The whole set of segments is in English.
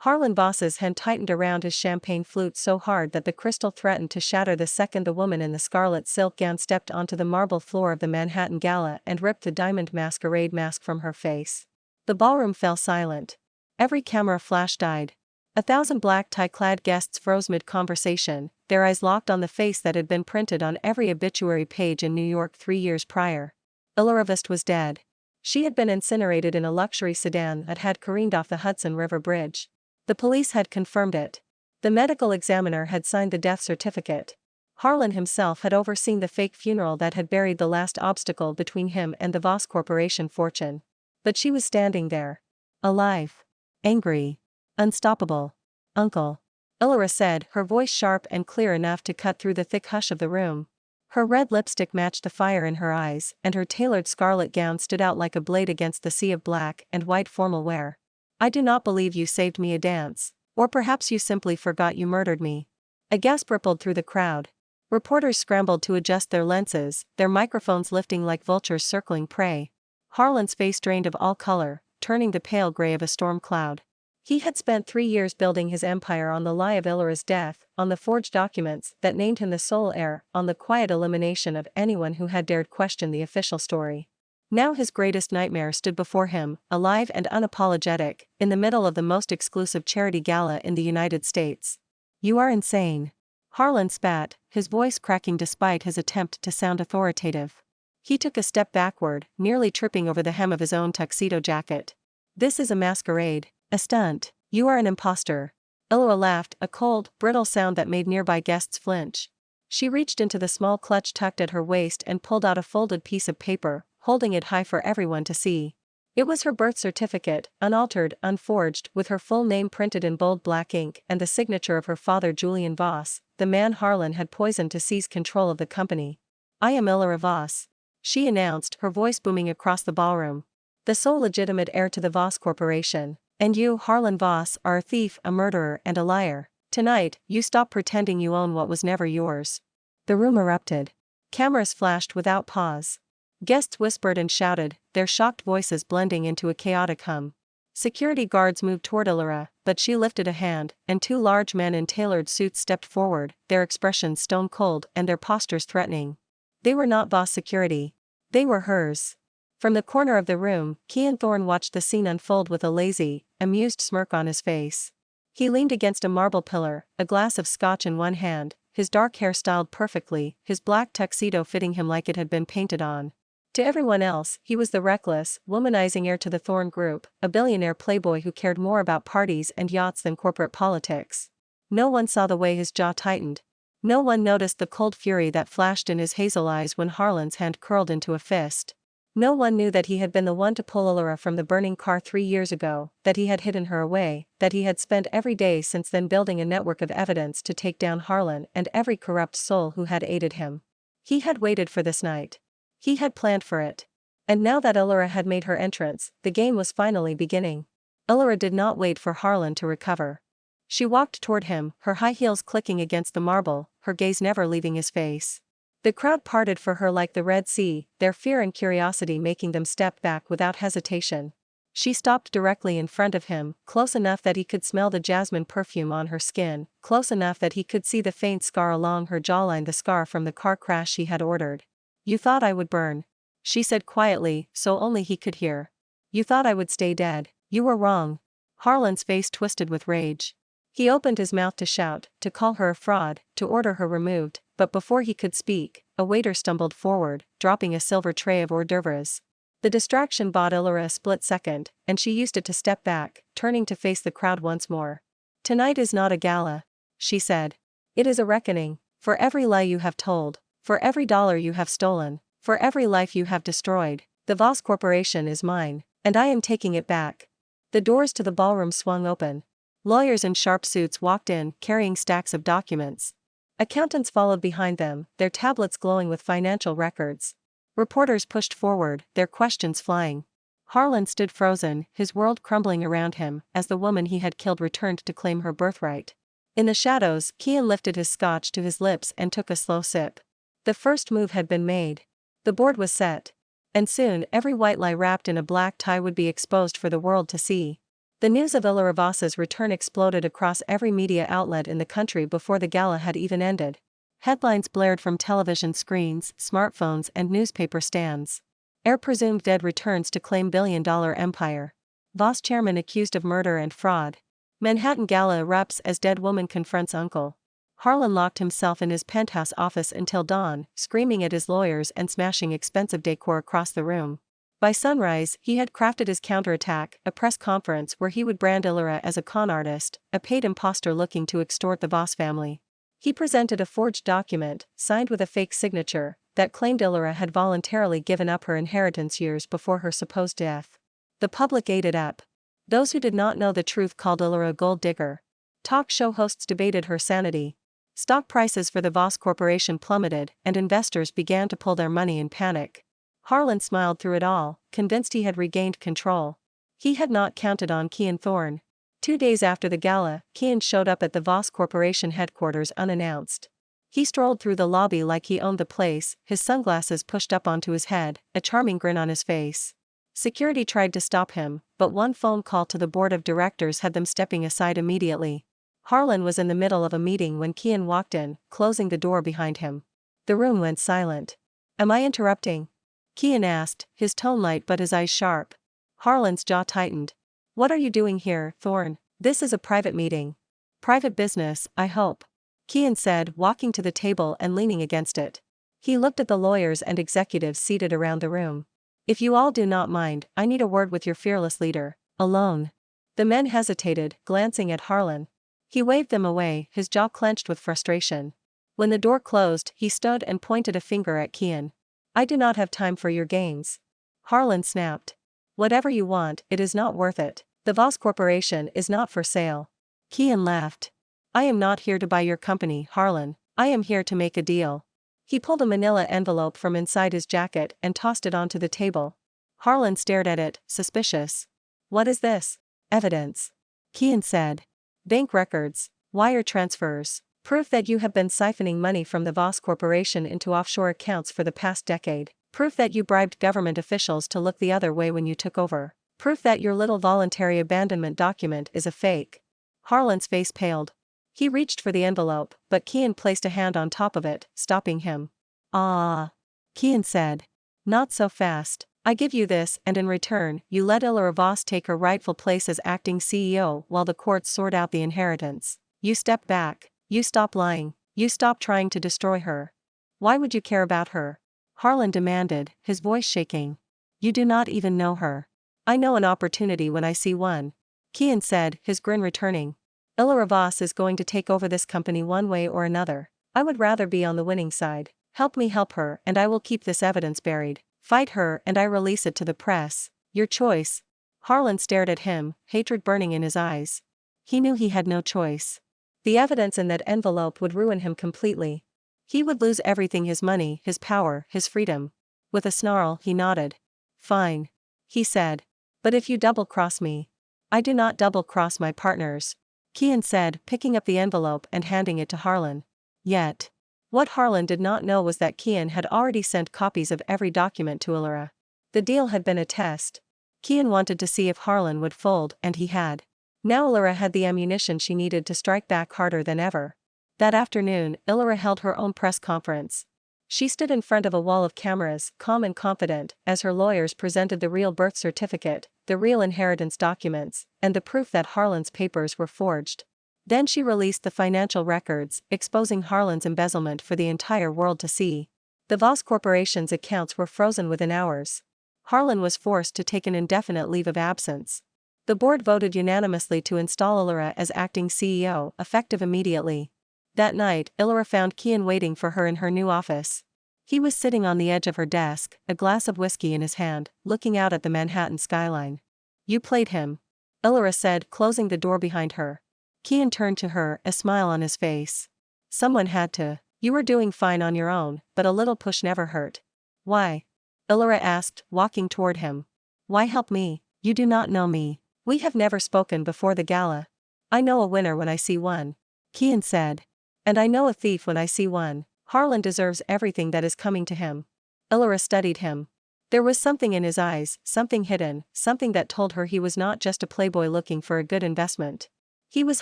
Harlan Voss's hand tightened around his champagne flute so hard that the crystal threatened to shatter the second the woman in the scarlet silk gown stepped onto the marble floor of the Manhattan Gala and ripped the diamond masquerade mask from her face. The ballroom fell silent. Every camera flash died. 1,000 black tie-clad guests froze mid-conversation, their eyes locked on the face that had been printed on every obituary page in New York 3 years prior. Elora Vest was dead. She had been incinerated in a luxury sedan that had careened off the Hudson River Bridge. The police had confirmed it. The medical examiner had signed the death certificate. Harlan himself had overseen the fake funeral that had buried the last obstacle between him and the Voss Corporation fortune. But she was standing there. Alive. Angry. Unstoppable. Uncle. Elora said, her voice sharp and clear enough to cut through the thick hush of the room. Her red lipstick matched the fire in her eyes, and her tailored scarlet gown stood out like a blade against the sea of black and white formal wear. I do not believe you saved me a dance, or perhaps you simply forgot you murdered me. A gasp rippled through the crowd. Reporters scrambled to adjust their lenses, their microphones lifting like vultures circling prey. Harlan's face drained of all color, turning the pale gray of a storm cloud. He had spent 3 years building his empire on the lie of Elora's death, on the forged documents that named him the sole heir, on the quiet elimination of anyone who had dared question the official story. Now his greatest nightmare stood before him, alive and unapologetic, in the middle of the most exclusive charity gala in the United States. You are insane. Harlan spat, his voice cracking despite his attempt to sound authoritative. He took a step backward, nearly tripping over the hem of his own tuxedo jacket. This is a masquerade, a stunt. You are an imposter. Elora laughed, a cold, brittle sound that made nearby guests flinch. She reached into the small clutch tucked at her waist and pulled out a folded piece of paper, holding it high for everyone to see. It was her birth certificate, unaltered, unforged, with her full name printed in bold black ink and the signature of her father Julian Voss, the man Harlan had poisoned to seize control of the company. I am Elora Voss, she announced, her voice booming across the ballroom. The sole legitimate heir to the Voss Corporation. And you, Harlan Voss, are a thief, a murderer, and a liar. Tonight, you stop pretending you own what was never yours. The room erupted. Cameras flashed without pause. Guests whispered and shouted, their shocked voices blending into a chaotic hum. Security guards moved toward Elora, but she lifted a hand, and 2 large men in tailored suits stepped forward, their expressions stone cold and their postures threatening. They were not Voss security. They were hers. From the corner of the room, Kean Thorne watched the scene unfold with a lazy, amused smirk on his face. He leaned against a marble pillar, a glass of scotch in one hand, his dark hair styled perfectly, his black tuxedo fitting him like it had been painted on. To everyone else, he was the reckless, womanizing heir to the Thorne Group, a billionaire playboy who cared more about parties and yachts than corporate politics. No one saw the way his jaw tightened. No one noticed the cold fury that flashed in his hazel eyes when Harlan's hand curled into a fist. No one knew that he had been the one to pull Elora from the burning car 3 years ago, that he had hidden her away, that he had spent every day since then building a network of evidence to take down Harlan and every corrupt soul who had aided him. He had waited for this night. He had planned for it. And now that Elora had made her entrance, the game was finally beginning. Elora did not wait for Harlan to recover. She walked toward him, her high heels clicking against the marble, her gaze never leaving his face. The crowd parted for her like the Red Sea, their fear and curiosity making them step back without hesitation. She stopped directly in front of him, close enough that he could smell the jasmine perfume on her skin, close enough that he could see the faint scar along her jawline, the scar from the car crash she had ordered. You thought I would burn, she said quietly, so only he could hear. You thought I would stay dead. You were wrong. Harlan's face twisted with rage. He opened his mouth to shout, to call her a fraud, to order her removed, but before he could speak, a waiter stumbled forward, dropping a silver tray of hors d'oeuvres. The distraction bought Elora a split second, and she used it to step back, turning to face the crowd once more. Tonight is not a gala, she said. It is a reckoning, for every lie you have told, for every dollar you have stolen, for every life you have destroyed. The Voss Corporation is mine, and I am taking it back. The doors to the ballroom swung open. Lawyers in sharp suits walked in, carrying stacks of documents. Accountants followed behind them, their tablets glowing with financial records. Reporters pushed forward, their questions flying. Harlan stood frozen, his world crumbling around him, as the woman he had killed returned to claim her birthright. In the shadows, Kean lifted his scotch to his lips and took a slow sip. The first move had been made. The board was set. And soon every white lie wrapped in a black tie would be exposed for the world to see. The news of Illyra Voss's return exploded across every media outlet in the country before the gala had even ended. Headlines blared from television screens, smartphones, and newspaper stands. Heir presumed dead returns to claim billion-dollar empire. Voss chairman accused of murder and fraud. Manhattan gala erupts as dead woman confronts uncle. Harlan locked himself in his penthouse office until dawn, screaming at his lawyers and smashing expensive decor across the room. By sunrise, he had crafted his counterattack, a press conference where he would brand Illyra as a con artist, a paid imposter looking to extort the Voss family. He presented a forged document, signed with a fake signature, that claimed Illyra had voluntarily given up her inheritance years before her supposed death. The public ate it up. Those who did not know the truth called Illyra a gold digger. Talk show hosts debated her sanity. Stock prices for the Voss Corporation plummeted, and investors began to pull their money in panic. Harlan smiled through it all, convinced he had regained control. He had not counted on Cian Thorne. 2 days after the gala, Cian showed up at the Voss Corporation headquarters unannounced. He strolled through the lobby like he owned the place, his sunglasses pushed up onto his head, a charming grin on his face. Security tried to stop him, but one phone call to the board of directors had them stepping aside immediately. Harlan was in the middle of a meeting when Cian walked in, closing the door behind him. The room went silent. "Am I interrupting?" Cian asked, his tone light but his eyes sharp. Harlan's jaw tightened. "What are you doing here, Thorne? This is a private meeting." "Private business, I hope," Cian said, walking to the table and leaning against it. He looked at the lawyers and executives seated around the room. "If you all do not mind, I need a word with your fearless leader, alone." The men hesitated, glancing at Harlan. He waved them away, his jaw clenched with frustration. When the door closed, he stood and pointed a finger at Cian. "I do not have time for your games." Harlan snapped. "Whatever you want, it is not worth it. The Voss Corporation is not for sale." Cian laughed. "I am not here to buy your company, Harlan. I am here to make a deal." He pulled a manila envelope from inside his jacket and tossed it onto the table. Harlan stared at it, suspicious. "What is this?" "Evidence," Cian said. "Bank records, wire transfers, proof that you have been siphoning money from the Voss Corporation into offshore accounts for the past decade. Proof that you bribed government officials to look the other way when you took over. Proof that your little voluntary abandonment document is a fake." Harlan's face paled. He reached for the envelope, but Cian placed a hand on top of it, stopping him. "Ah," Cian said. "Not so fast. I give you this, and in return, you let Illyra Voss take her rightful place as acting CEO while the courts sort out the inheritance. You step back. You stop lying. You stop trying to destroy her." "Why would you care about her?" Harlan demanded, his voice shaking. "You do not even know her." "I know an opportunity when I see one," Cian said, his grin returning. "Illyra Voss is going to take over this company one way or another. I would rather be on the winning side. Help me help her and I will keep this evidence buried. Fight her and I release it to the press. Your choice." Harlan stared at him, hatred burning in his eyes. He knew he had no choice. The evidence in that envelope would ruin him completely. He would lose everything: his money, his power, his freedom. With a snarl, he nodded. "Fine," he said. "But if you double-cross me." "I do not double-cross my partners," Cian said, picking up the envelope and handing it to Harlan. Yet. What Harlan did not know was that Cian had already sent copies of every document to Illyra. The deal had been a test. Cian wanted to see if Harlan would fold, and he had. Now Illyra had the ammunition she needed to strike back harder than ever. That afternoon, Illyra held her own press conference. She stood in front of a wall of cameras, calm and confident, as her lawyers presented the real birth certificate, the real inheritance documents, and the proof that Harlan's papers were forged. Then she released the financial records, exposing Harlan's embezzlement for the entire world to see. The Voss Corporation's accounts were frozen within hours. Harlan was forced to take an indefinite leave of absence. The board voted unanimously to install Illyra as acting CEO, effective immediately. That night, Illyra found Cian waiting for her in her new office. He was sitting on the edge of her desk, a glass of whiskey in his hand, looking out at the Manhattan skyline. "You played him," Illyra said, closing the door behind her. Cian turned to her, a smile on his face. "Someone had to. You were doing fine on your own, but a little push never hurt." "Why?" Illyra asked, walking toward him. "Why help me? You do not know me. We have never spoken before the gala." "I know a winner when I see one," Cian said. "And I know a thief when I see one. Harlan deserves everything that is coming to him." Illyra studied him. There was something in his eyes, something hidden, something that told her he was not just a playboy looking for a good investment. He was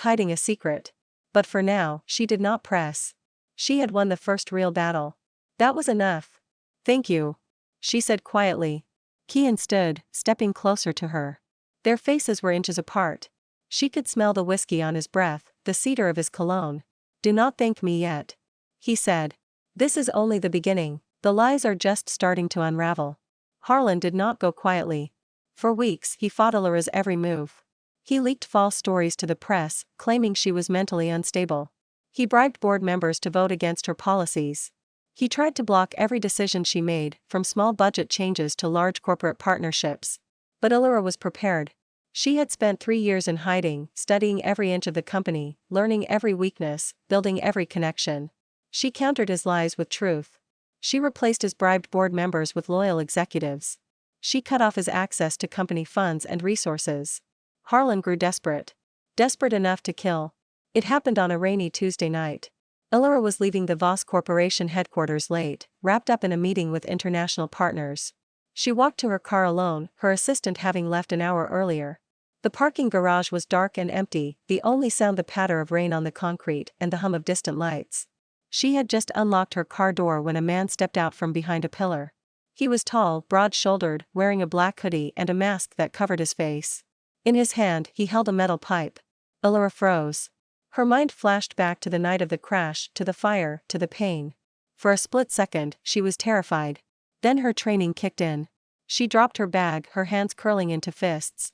hiding a secret. But for now, she did not press. She had won the first real battle. That was enough. Thank you, she said quietly. Kian stood, stepping closer to her. Their faces were inches apart. She could smell the whiskey on his breath, the cedar of his cologne. Do not thank me yet, he said. This is only the beginning, the lies are just starting to unravel. Harlan did not go quietly. For weeks he fought Allura's every move. He leaked false stories to the press, claiming she was mentally unstable. He bribed board members to vote against her policies. He tried to block every decision she made, from small budget changes to large corporate partnerships. But Allura was prepared. She had spent 3 years in hiding, studying every inch of the company, learning every weakness, building every connection. She countered his lies with truth. She replaced his bribed board members with loyal executives. She cut off his access to company funds and resources. Harlan grew desperate. Desperate enough to kill. It happened on a rainy Tuesday night. Allura was leaving the Voss Corporation headquarters late, wrapped up in a meeting with international partners. She walked to her car alone, her assistant having left an hour earlier. The parking garage was dark and empty, the only sound the patter of rain on the concrete and the hum of distant lights. She had just unlocked her car door when a man stepped out from behind a pillar. He was tall, broad-shouldered, wearing a black hoodie and a mask that covered his face. In his hand, he held a metal pipe. Allura froze. Her mind flashed back to the night of the crash, to the fire, to the pain. For a split second, she was terrified. Then her training kicked in. She dropped her bag, her hands curling into fists.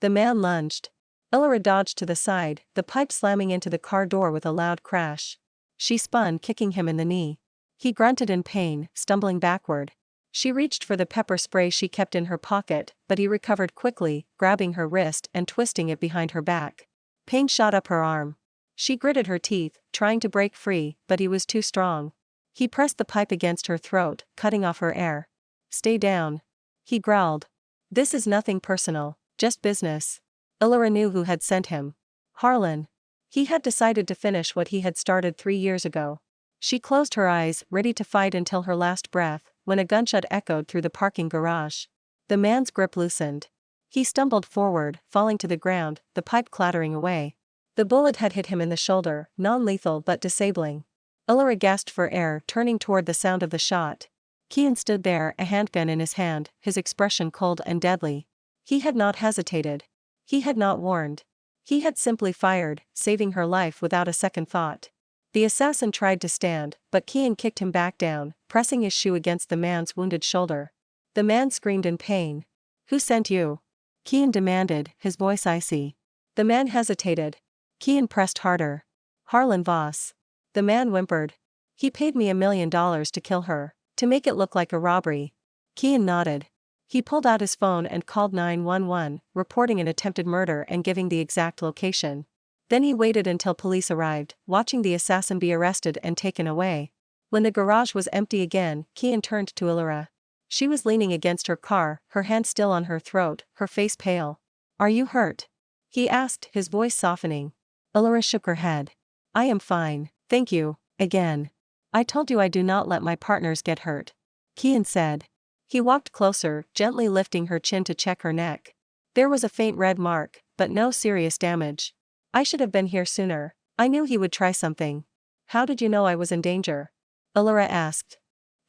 The man lunged. Allura dodged to the side, the pipe slamming into the car door with a loud crash. She spun, kicking him in the knee. He grunted in pain, stumbling backward. She reached for the pepper spray she kept in her pocket, but he recovered quickly, grabbing her wrist and twisting it behind her back. Pain shot up her arm. She gritted her teeth, trying to break free, but he was too strong. He pressed the pipe against her throat, cutting off her air. Stay down, he growled. This is nothing personal, just business. Allura knew who had sent him. Harlan. He had decided to finish what he had started 3 years ago. She closed her eyes, ready to fight until her last breath, when a gunshot echoed through the parking garage. The man's grip loosened. He stumbled forward, falling to the ground, the pipe clattering away. The bullet had hit him in the shoulder, non-lethal but disabling. Allura gasped for air, turning toward the sound of the shot. Kian stood there, a handgun in his hand, his expression cold and deadly. He had not hesitated. He had not warned. He had simply fired, saving her life without a second thought. The assassin tried to stand, but Kian kicked him back down, pressing his shoe against the man's wounded shoulder. The man screamed in pain. Who sent you? Kian demanded, his voice icy. The man hesitated. Kian pressed harder. Harlan Voss. The man whimpered. He paid me $1 million to kill her, to make it look like a robbery. Kian nodded. He pulled out his phone and called 911, reporting an attempted murder and giving the exact location. Then he waited until police arrived, watching the assassin be arrested and taken away. When the garage was empty again, Kian turned to Allura. She was leaning against her car, her hand still on her throat, her face pale. Are you hurt? He asked, his voice softening. Allura shook her head. I am fine, thank you, again. I told you I do not let my partners get hurt, Kian said. He walked closer, gently lifting her chin to check her neck. There was a faint red mark, but no serious damage. I should have been here sooner. I knew he would try something. How did you know I was in danger? Allura asked.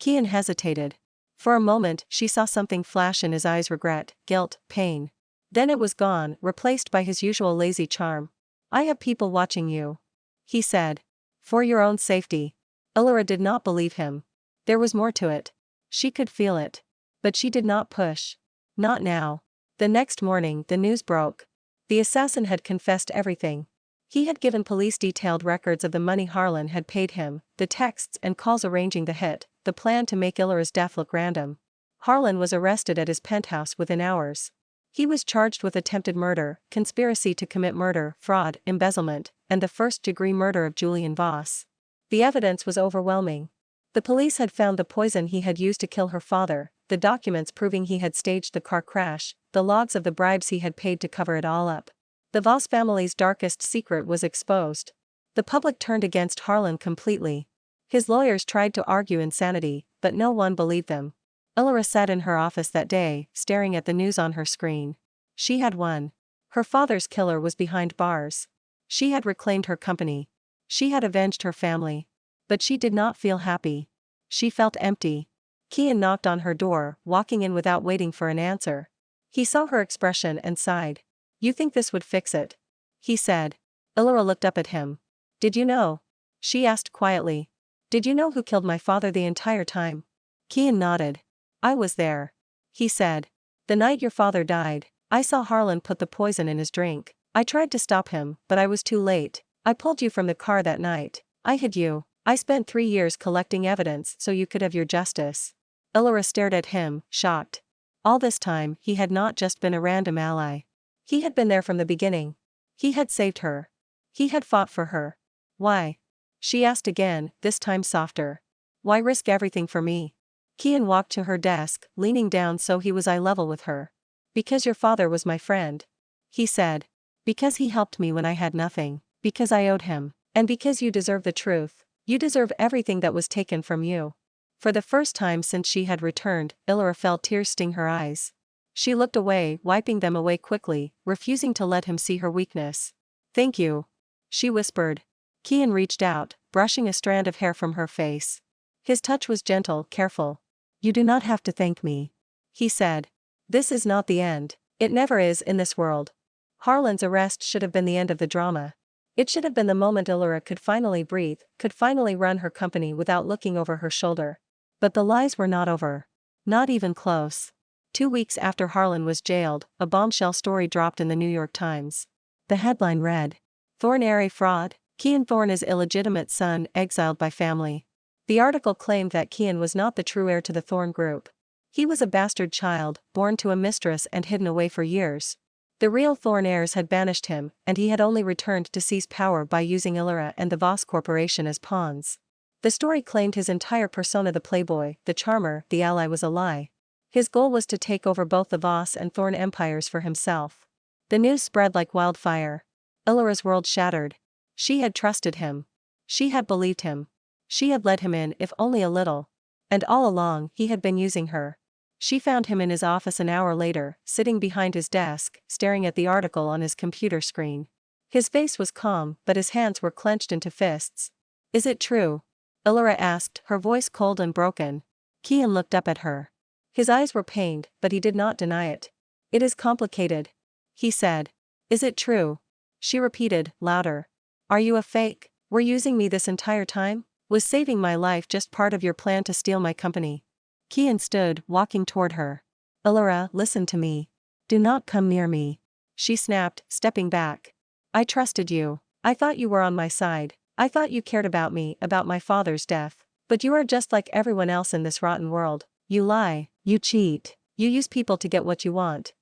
Kian hesitated. For a moment, she saw something flash in his eyes: regret, guilt, pain. Then it was gone, replaced by his usual lazy charm. I have people watching you, he said. For your own safety. Allura did not believe him. There was more to it. She could feel it. But she did not push. Not now. The next morning, the news broke. The assassin had confessed everything. He had given police detailed records of the money Harlan had paid him, the texts and calls arranging the hit, the plan to make Allura's death look random. Harlan was arrested at his penthouse within hours. He was charged with attempted murder, conspiracy to commit murder, fraud, embezzlement, and the first-degree murder of Julian Voss. The evidence was overwhelming. The police had found the poison he had used to kill her father, the documents proving he had staged the car crash, the logs of the bribes he had paid to cover it all up. The Voss family's darkest secret was exposed. The public turned against Harlan completely. His lawyers tried to argue insanity, but no one believed them. Illyra sat in her office that day, staring at the news on her screen. She had won. Her father's killer was behind bars. She had reclaimed her company. She had avenged her family. But she did not feel happy. She felt empty. Kian knocked on her door, walking in without waiting for an answer. He saw her expression and sighed. "You think this would fix it?" he said. Illyra looked up at him. "Did you know?" she asked quietly. "Did you know who killed my father the entire time?" Kian nodded. "I was there," he said. "The night your father died, I saw Harlan put the poison in his drink. I tried to stop him, but I was too late. I pulled you from the car that night. I hid you. I spent 3 years collecting evidence so you could have your justice." Illyra stared at him, shocked. All this time, he had not just been a random ally. He had been there from the beginning. He had saved her. He had fought for her. "Why?" she asked again, this time softer. "Why risk everything for me?" Kian walked to her desk, leaning down so he was eye level with her. "Because your father was my friend," he said. "Because he helped me when I had nothing. Because I owed him. And because you deserve the truth. You deserve everything that was taken from you." For the first time since she had returned, Illyra felt tears sting her eyes. She looked away, wiping them away quickly, refusing to let him see her weakness. "Thank you," she whispered. Kian reached out, brushing a strand of hair from her face. His touch was gentle, careful. "You do not have to thank me," he said. "This is not the end. It never is in this world." Harlan's arrest should have been the end of the drama. It should have been the moment Illyra could finally breathe, could finally run her company without looking over her shoulder. But the lies were not over. Not even close. 2 weeks after Harlan was jailed, a bombshell story dropped in the New York Times. The headline read, "Thorne Airy Fraud, Kian Thorne is illegitimate son exiled by family." The article claimed that Kian was not the true heir to the Thorne Group. He was a bastard child, born to a mistress and hidden away for years. The real Thorne heirs had banished him, and he had only returned to seize power by using Illyra and the Voss Corporation as pawns. The story claimed his entire persona, the playboy, the charmer, the ally, was a lie. His goal was to take over both the Voss and Thorne empires for himself. The news spread like wildfire. Illyra's world shattered. She had trusted him. She had believed him. She had let him in, if only a little. And all along, he had been using her. She found him in his office an hour later, sitting behind his desk, staring at the article on his computer screen. His face was calm, but his hands were clenched into fists. "Is it true?" Illyra asked, her voice cold and broken. Kian looked up at her. His eyes were pained, but he did not deny it. "It is complicated," he said. "Is it true?" she repeated, louder. "Are you a fake? Were using me this entire time? Was saving my life just part of your plan to steal my company?" Kian stood, walking toward her. "Illyra, listen to me. Do not come near me," she snapped, stepping back. "I trusted you. I thought you were on my side. I thought you cared about me, about my father's death. But you are just like everyone else in this rotten world. You lie, you cheat, you use people to get what you want."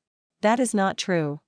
"That is not true,"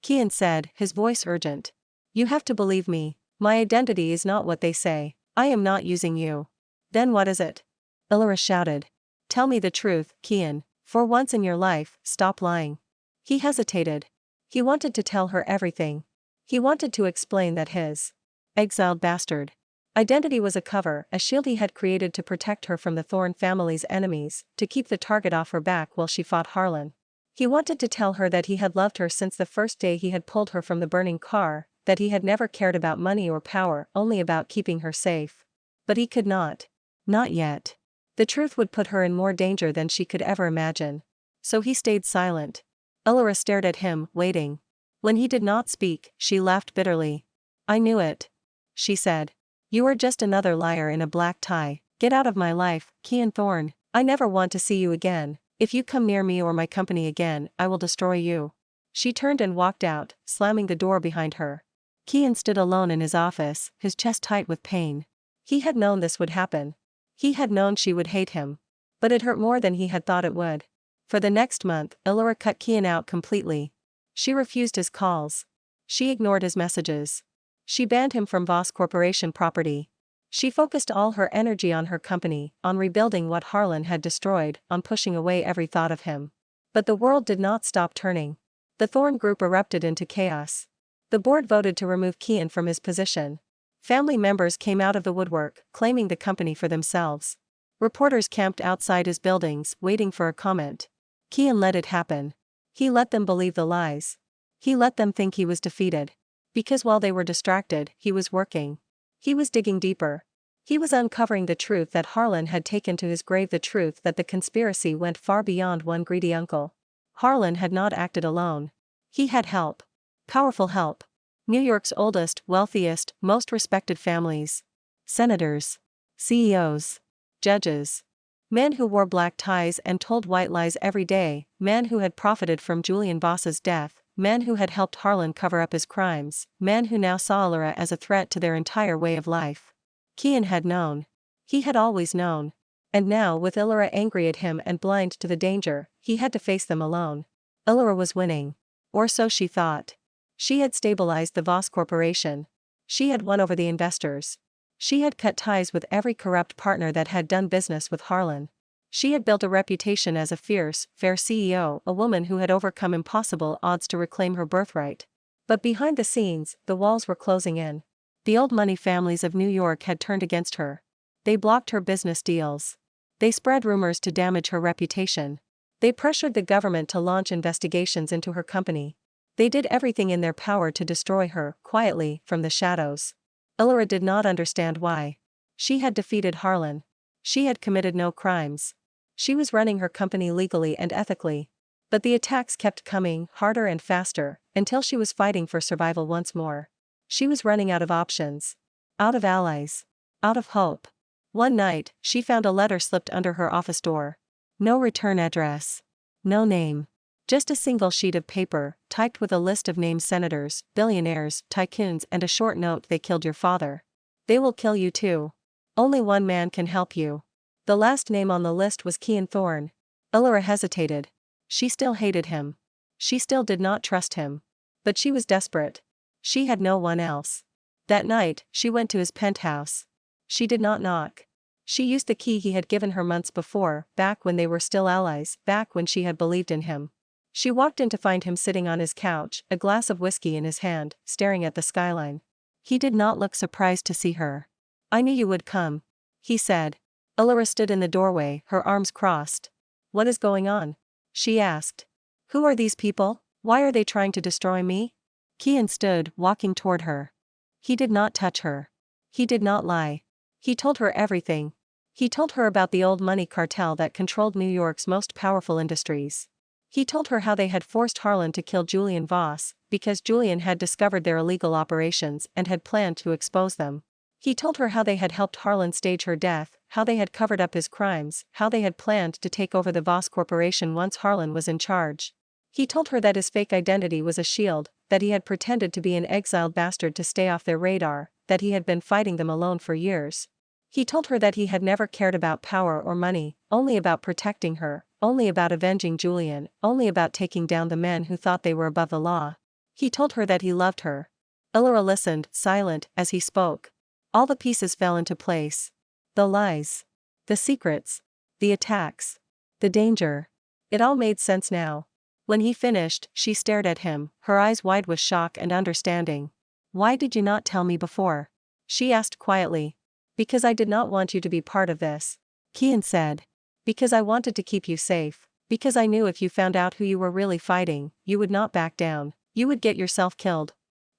Kian said, his voice urgent. "You have to believe me. My identity is not what they say. I am not using you." "Then what is it?" Illyra shouted. "Tell me the truth, Kian. For once in your life, stop lying." He hesitated. He wanted to tell her everything. He wanted to explain that his exiled bastard identity was a cover, a shield he had created to protect her from the Thorne family's enemies, to keep the target off her back while she fought Harlan. He wanted to tell her that he had loved her since the first day he had pulled her from the burning car, that he had never cared about money or power, only about keeping her safe. But he could not. Not yet. The truth would put her in more danger than she could ever imagine. So he stayed silent. Illyra stared at him, waiting. When he did not speak, she laughed bitterly. "I knew it," she said. "You are just another liar in a black tie. Get out of my life, Kian Thorne. I never want to see you again. If you come near me or my company again, I will destroy you." She turned and walked out, slamming the door behind her. Kian stood alone in his office, his chest tight with pain. He had known this would happen. He had known she would hate him. But it hurt more than he had thought it would. For the next month, Illyra cut Kian out completely. She refused his calls. She ignored his messages. She banned him from Voss Corporation property. She focused all her energy on her company, on rebuilding what Harlan had destroyed, on pushing away every thought of him. But the world did not stop turning. The Thorne Group erupted into chaos. The board voted to remove Kian from his position. Family members came out of the woodwork, claiming the company for themselves. Reporters camped outside his buildings, waiting for a comment. Kian let it happen. He let them believe the lies. He let them think he was defeated. Because while they were distracted, he was working. He was digging deeper. He was uncovering the truth that Harlan had taken to his grave, the truth that the conspiracy went far beyond one greedy uncle. Harlan had not acted alone. He had help. Powerful help. New York's oldest, wealthiest, most respected families. Senators. CEOs. Judges. Men who wore black ties and told white lies every day, men who had profited from Julian Voss's death, men who had helped Harlan cover up his crimes, men who now saw Illyra as a threat to their entire way of life. Kian had known. He had always known. And now, with Illyra angry at him and blind to the danger, he had to face them alone. Illyra was winning. Or so she thought. She had stabilized the Voss Corporation. She had won over the investors. She had cut ties with every corrupt partner that had done business with Harlan. She had built a reputation as a fierce, fair CEO, a woman who had overcome impossible odds to reclaim her birthright. But behind the scenes, the walls were closing in. The old money families of New York had turned against her. They blocked her business deals. They spread rumors to damage her reputation. They pressured the government to launch investigations into her company. They did everything in their power to destroy her, quietly, from the shadows. Illyra did not understand why. She had defeated Harlan. She had committed no crimes. She was running her company legally and ethically. But the attacks kept coming, harder and faster, until she was fighting for survival once more. She was running out of options. Out of allies. Out of hope. One night, she found a letter slipped under her office door. No return address. No name. Just a single sheet of paper, typed with a list of named senators, billionaires, tycoons, and a short note: "They killed your father. They will kill you too. Only one man can help you." The last name on the list was Kian Thorne. Illyra hesitated. She still hated him. She still did not trust him. But she was desperate. She had no one else. That night, she went to his penthouse. She did not knock. She used the key he had given her months before, back when they were still allies, back when she had believed in him. She walked in to find him sitting on his couch, a glass of whiskey in his hand, staring at the skyline. He did not look surprised to see her. "I knew you would come," he said. Illyra stood in the doorway, her arms crossed. "What is going on?" she asked. "Who are these people? Why are they trying to destroy me?" Kian stood, walking toward her. He did not touch her. He did not lie. He told her everything. He told her about the old money cartel that controlled New York's most powerful industries. He told her how they had forced Harlan to kill Julian Voss, because Julian had discovered their illegal operations and had planned to expose them. He told her how they had helped Harlan stage her death, how they had covered up his crimes, how they had planned to take over the Voss Corporation once Harlan was in charge. He told her that his fake identity was a shield, that he had pretended to be an exiled bastard to stay off their radar, that he had been fighting them alone for years. He told her that he had never cared about power or money, only about protecting her, only about avenging Julian, only about taking down the men who thought they were above the law. He told her that he loved her. Illyra listened, silent, as he spoke. All the pieces fell into place. The lies. The secrets. The attacks. The danger. It all made sense now. When he finished, she stared at him, her eyes wide with shock and understanding. "Why did you not tell me before?" she asked quietly. "Because I did not want you to be part of this," Kian said. "Because I wanted to keep you safe. Because I knew if you found out who you were really fighting, you would not back down. You would get yourself killed."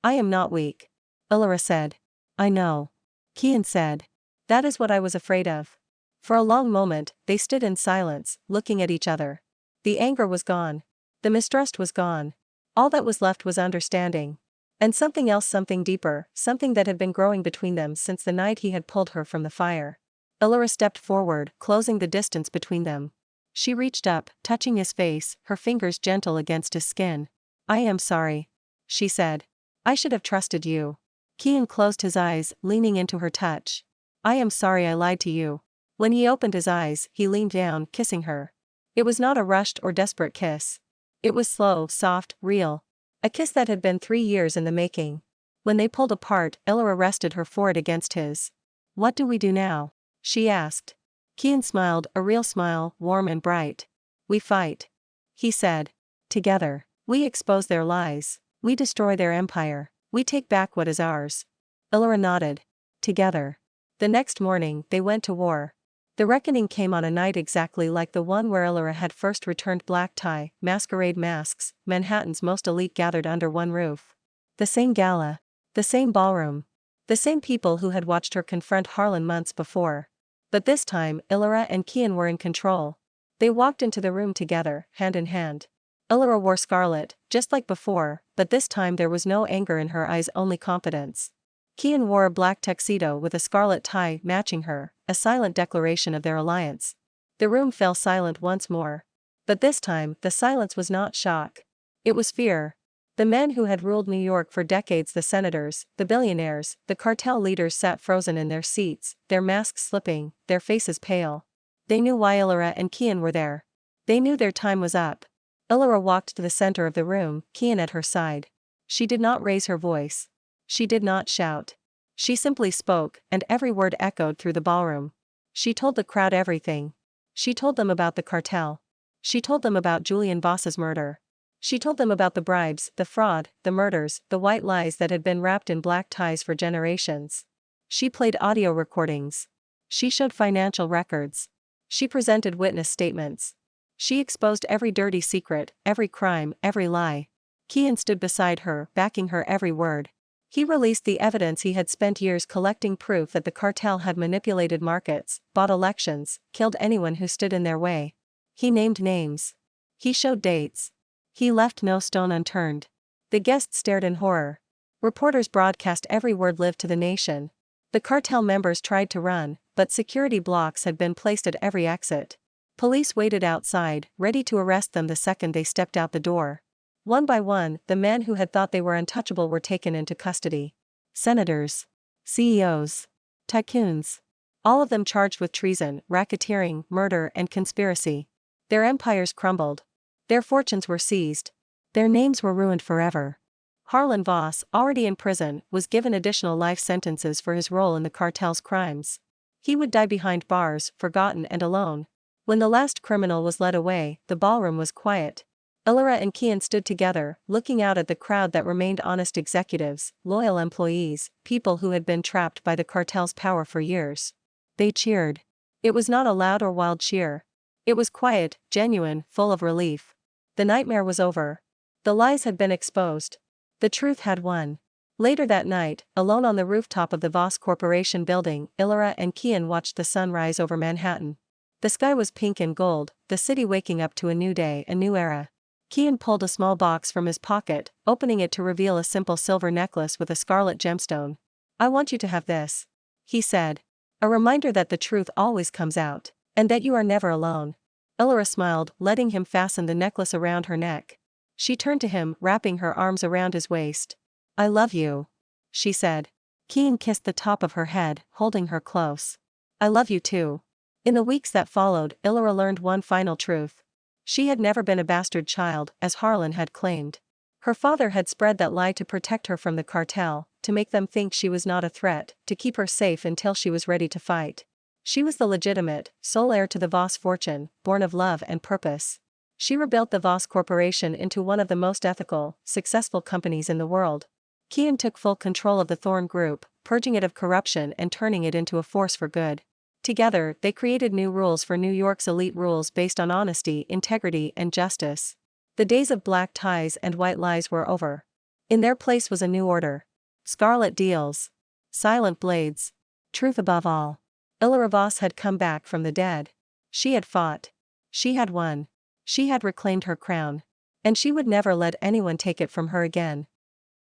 "I am not weak," Illyra said. "I know," Kian said. "That is what I was afraid of." For a long moment, they stood in silence, looking at each other. The anger was gone. The mistrust was gone. All that was left was understanding. And something else, something deeper, something that had been growing between them since the night he had pulled her from the fire. Illyra stepped forward, closing the distance between them. She reached up, touching his face, her fingers gentle against his skin. "I am sorry," she said. "I should have trusted you." Kian closed his eyes, leaning into her touch. "I am sorry I lied to you." When he opened his eyes, he leaned down, kissing her. It was not a rushed or desperate kiss. It was slow, soft, real. A kiss that had been 3 years in the making. When they pulled apart, Illyra rested her forehead against his. "What do we do now?" she asked. Kian smiled, a real smile, warm and bright. "We fight," he said. "Together. We expose their lies. We destroy their empire. We take back what is ours." Illyra nodded. "Together." The next morning, they went to war. The reckoning came on a night exactly like the one where Illyra had first returned. Black tie, masquerade masks, Manhattan's most elite gathered under one roof. The same gala. The same ballroom. The same people who had watched her confront Harlan months before. But this time, Illyra and Kian were in control. They walked into the room together, hand in hand. Illyra wore scarlet, just like before, but this time there was no anger in her eyes, only confidence. Kian wore a black tuxedo with a scarlet tie matching her, a silent declaration of their alliance. The room fell silent once more. But this time, the silence was not shock. It was fear. The men who had ruled New York for decades, the senators, the billionaires, the cartel leaders, sat frozen in their seats, their masks slipping, their faces pale. They knew why Illyra and Kian were there. They knew their time was up. Illyra walked to the center of the room, Kian at her side. She did not raise her voice. She did not shout. She simply spoke, and every word echoed through the ballroom. She told the crowd everything. She told them about the cartel. She told them about Julian Voss's murder. She told them about the bribes, the fraud, the murders, the white lies that had been wrapped in black ties for generations. She played audio recordings. She showed financial records. She presented witness statements. She exposed every dirty secret, every crime, every lie. Kian stood beside her, backing her every word. He released the evidence he had spent years collecting, proof that the cartel had manipulated markets, bought elections, killed anyone who stood in their way. He named names. He showed dates. He left no stone unturned. The guests stared in horror. Reporters broadcast every word lived to the nation. The cartel members tried to run, but security blocks had been placed at every exit. Police waited outside, ready to arrest them the second they stepped out the door. One by one, the men who had thought they were untouchable were taken into custody. Senators, CEOs, tycoons. All of them charged with treason, racketeering, murder, and conspiracy. Their empires crumbled. Their fortunes were seized. Their names were ruined forever. Harlan Voss, already in prison, was given additional life sentences for his role in the cartel's crimes. He would die behind bars, forgotten and alone. When the last criminal was led away, the ballroom was quiet. Illyra and Kian stood together, looking out at the crowd that remained honest executives, loyal employees, people who had been trapped by the cartel's power for years. They cheered. It was not a loud or wild cheer. It was quiet, genuine, full of relief. The nightmare was over. The lies had been exposed. The truth had won. Later that night, alone on the rooftop of the Voss Corporation building, Illyra and Kian watched the sun rise over Manhattan. The sky was pink and gold, the city waking up to a new day, a new era. Kian pulled a small box from his pocket, opening it to reveal a simple silver necklace with a scarlet gemstone. "I want you to have this," he said. "A reminder that the truth always comes out, and that you are never alone." Illyra smiled, letting him fasten the necklace around her neck. She turned to him, wrapping her arms around his waist. "I love you," she said. Kian kissed the top of her head, holding her close. "I love you too." In the weeks that followed, Illyra learned one final truth. She had never been a bastard child, as Harlan had claimed. Her father had spread that lie to protect her from the cartel, to make them think she was not a threat, to keep her safe until she was ready to fight. She was the legitimate, sole heir to the Voss fortune, born of love and purpose. She rebuilt the Voss Corporation into one of the most ethical, successful companies in the world. Kian took full control of the Thorn Group, purging it of corruption and turning it into a force for good. Together, they created new rules for New York's elite, rules based on honesty, integrity, and justice. The days of black ties and white lies were over. In their place was a new order. Scarlet deals. Silent blades. Truth above all. Illyra Voss had come back from the dead. She had fought. She had won. She had reclaimed her crown. And she would never let anyone take it from her again.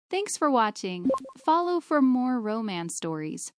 Thanks for watching. Follow for more romance stories.